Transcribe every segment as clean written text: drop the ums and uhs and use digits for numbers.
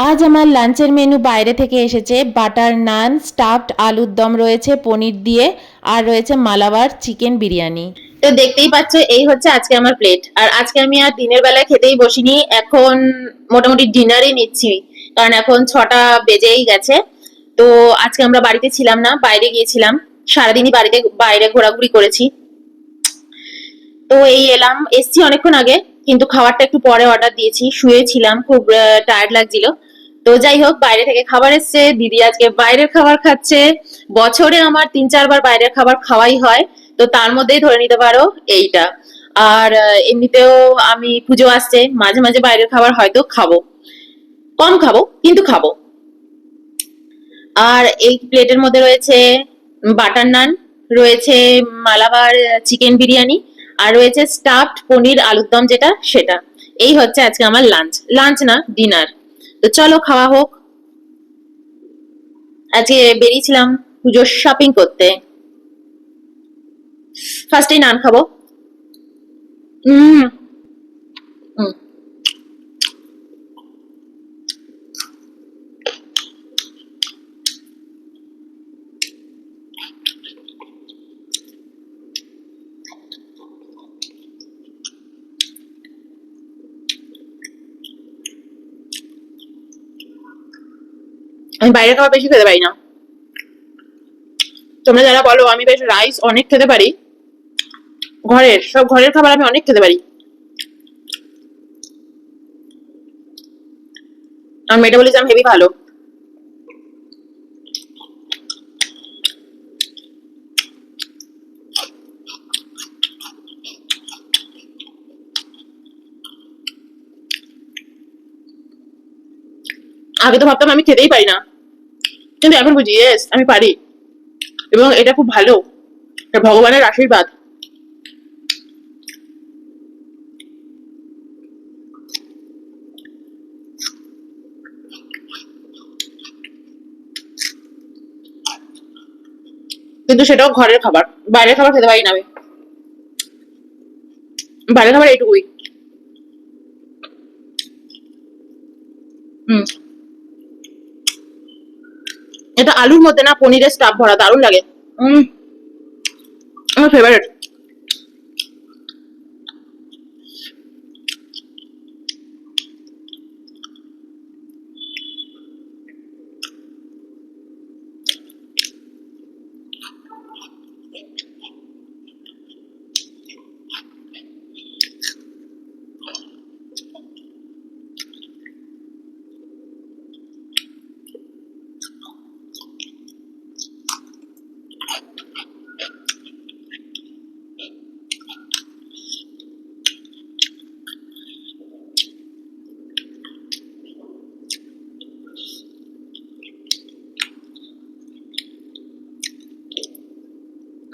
আজ আমার লাঞ্চের মেনু বাইরে থেকে এসেছে। বাটার নান, স্টাফড আলুর দম রয়েছে পনির দিয়ে, আর রয়েছে মালাবার চিকেন বিরিয়ানি। তো দেখতেই পাচ্ছ এই হচ্ছে আজকে আমার প্লেট। আর আজকে আমি আর দিনের বেলায় খেতেই বসিনি, এখন মোটামুটি ডিনারই নিচ্ছি, কারণ এখন 6টা বেজেই গেছে। তো আজকে আমরা বাড়িতে ছিলাম না, বাইরে গিয়েছিলাম, সারাদিনই বাইরে ঘোরাঘুরি করেছি। তো এই এসছি অনেকক্ষণ আগে, কিন্তু খাবারটা একটু পরে অর্ডার দিয়েছি, শুয়েছিলাম, খুব টায়ার্ড লাগছিল। তো যাই হোক, বাইরে থেকে খাবার এসছে, দিদি আজকে বাইরের খাবার খাচ্ছে। বছরে আমার 3-4 বার বাইরের খাবার খাওয়াই হয়, তো তার মধ্যেই ধরে নিতে পারো এইটা। আর এমনিতেও আমি পুজো আসছে, মাঝে মাঝে বাইরের খাবার হয়তো খাবো, কম খাবো কিন্তু খাবো। আর এই প্লেটের মধ্যে রয়েছে বাটার নান, রয়েছে মালাবার চিকেন বিরিয়ানি, আর রয়েছে স্টাফড পনির আলুর দম, যেটা সেটা। এই হচ্ছে আজকে আমার লাঞ্চ, লাঞ্চ না ডিনার। তো চলো খাওয়া হোক। আজকে বেরিয়েছিলাম পুজোর শপিং করতে। ফার্স্টেই নান খাবো। হুম। আমি বাইরে খাবার বেশি খেতে পারি না। তোমরা যারা বলো আমি বেশ রাইস অনেক খেতে পারি, ঘরের খাবার আমি অনেক খেতে পারি। আমার মেটাবলিজম হেভি ভালো। আগে তো ভাবতাম আমি খেতেই পারি না, কিন্তু এখন বুঝি ইয়েস আমি পারি, এবং এটা খুব ভালো, এটা ভগবানের আশীর্বাদ। কিন্তু সেটাও ঘরের খাবার, বাইরের খাবার খেতে পারি না আমি। বাইরের খাবার এইটুকুই। হুম। এটা আলুর মধ্যে না পনিরের স্টাফ ভরা, দারুণ লাগে। হুম। আমার ফেভারিট।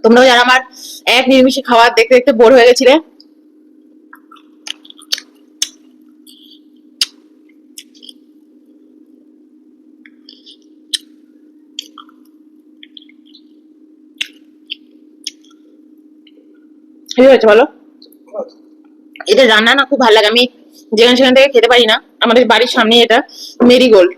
তোমরাও যারা আমার এক নির্মিষে খাবার দেখতে দেখতে বোর হয়ে গেছিলে, ঠিক হয়েছে বলো। এটা রান্না না খুব ভালো লাগে, আমি যেখানে সেখান থেকে খেতে পারি না। আমাদের বাড়ির সামনে এটা মেরিগোল্ড।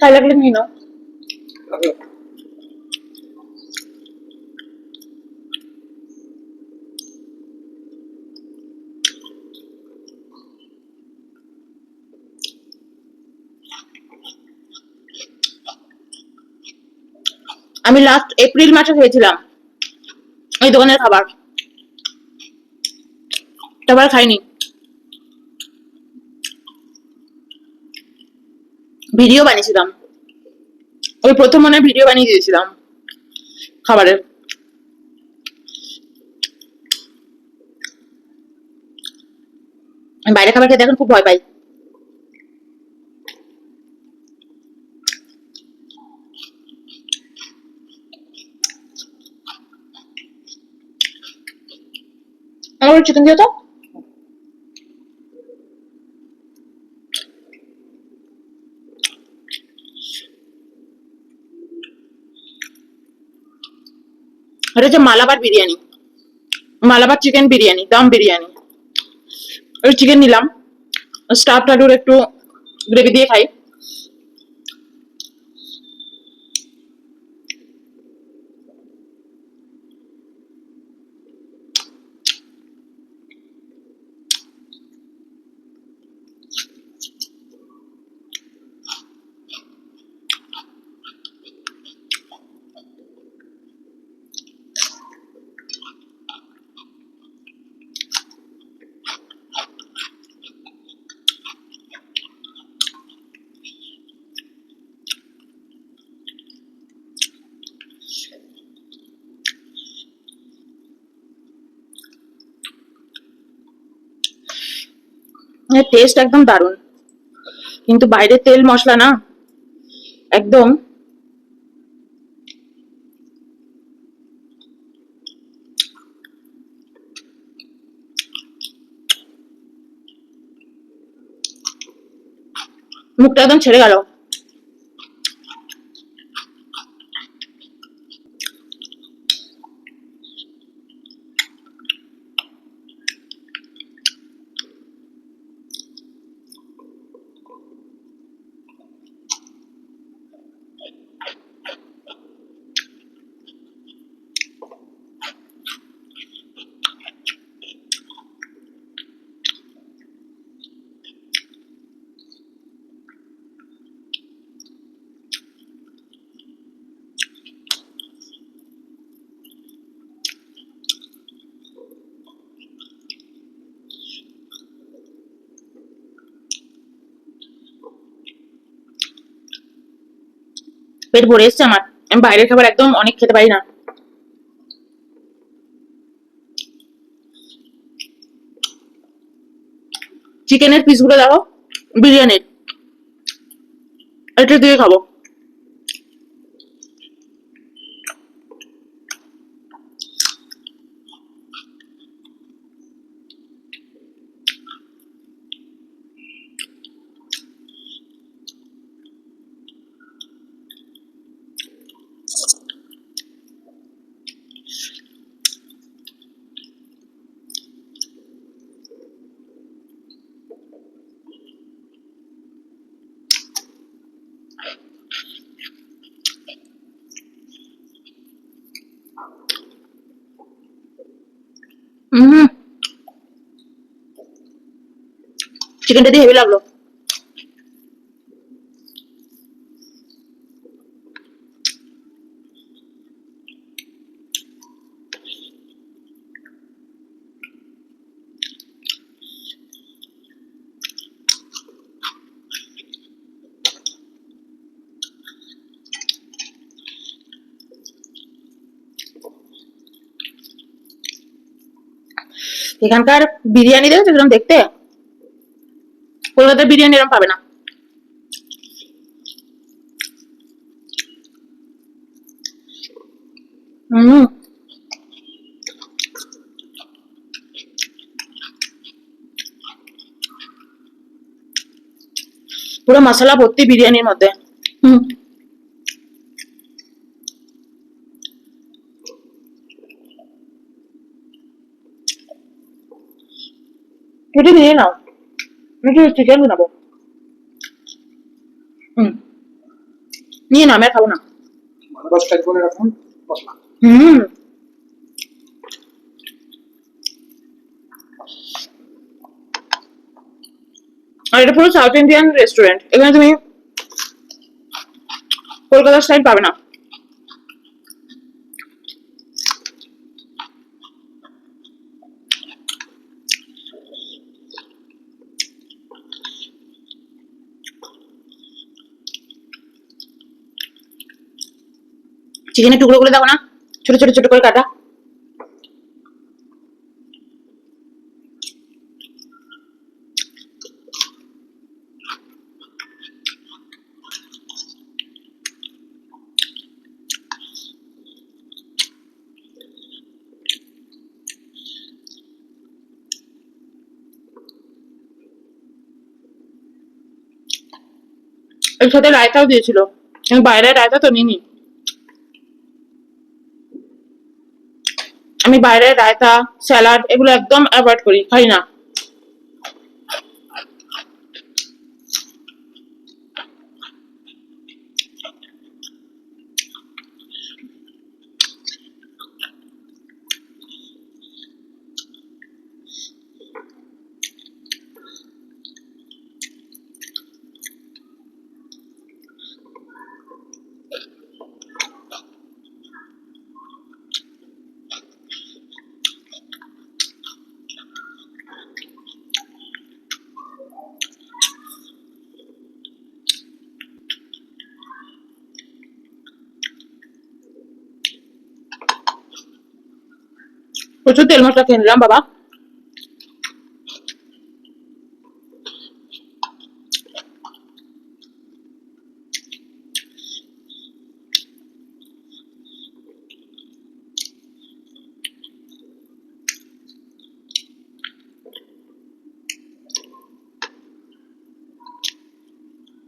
তাই লাগলে নিয়ে নাও। আমি লাস্ট এপ্রিল মাসে খেয়েছিলাম এই দোকানের খাবার, তারপর খাইনি। ভিডিও বানিয়েছিলাম, ওই প্রথম মনে ভিডিও বানিয়ে দিয়েছিলাম খাবারের। আমি বাইরে খাবার খেতে এখন খুব ভয় পাই। আমার চিকেন দিও তো। এটা হচ্ছে মালাবার বিরিয়ানি, মালাবার চিকেন বিরিয়ানি, দম বিরিয়ানি। ওই চিকেন নিলাম, স্টাফড আলুর একটু গ্রেভি দিয়ে খাই। টেস্ট একদম দারুণ, কিন্তু বাইরে তেল মশলা না একদম। মুখটা একদম ছেড়ে গেল। পেট ভরে এসছে আমার, আমি বাইরের খাবার একদম অনেক খেতে পারি না। চিকেনের পিসগুলো দেখো, বিরিয়ানির, এটা দিয়ে খাবো। চিকেনটা দিয়ে হেভি লাগলো। এখানকার বিরিয়ানি দেখেছো কিরকম দেখতে, কলকাতার বিরিয়ানি এরকম পাবে না। হুম, পুরো মশলা ভর্তি বিরিয়ানির মধ্যে। হুম, কেটে নিয়ে নাও, আমি চিকেন বানাবো। হুম, নিয়ে নাও, আমি আর খাবো না। হুম, আর এটা পুরো সাউথ ইন্ডিয়ান রেস্টুরেন্ট, এখানে তুমি কলকাতার স্টাইল পাবে না। চিকেনের টুকরোগুলো দেখো না, ছোট ছোট ছোট করে কাটা। এর সাথে রায়তাও দিয়েছিল। আমি বাইরের রায়তা তো নিইনি। আমি বাইরের রায়তা, স্যালাড এগুলো একদম অ্যাভয়েড করি, খাই না। প্রচুর তেল মশলা খেয়ে নিলাম বাবা।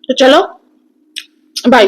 তো চলো, বাই।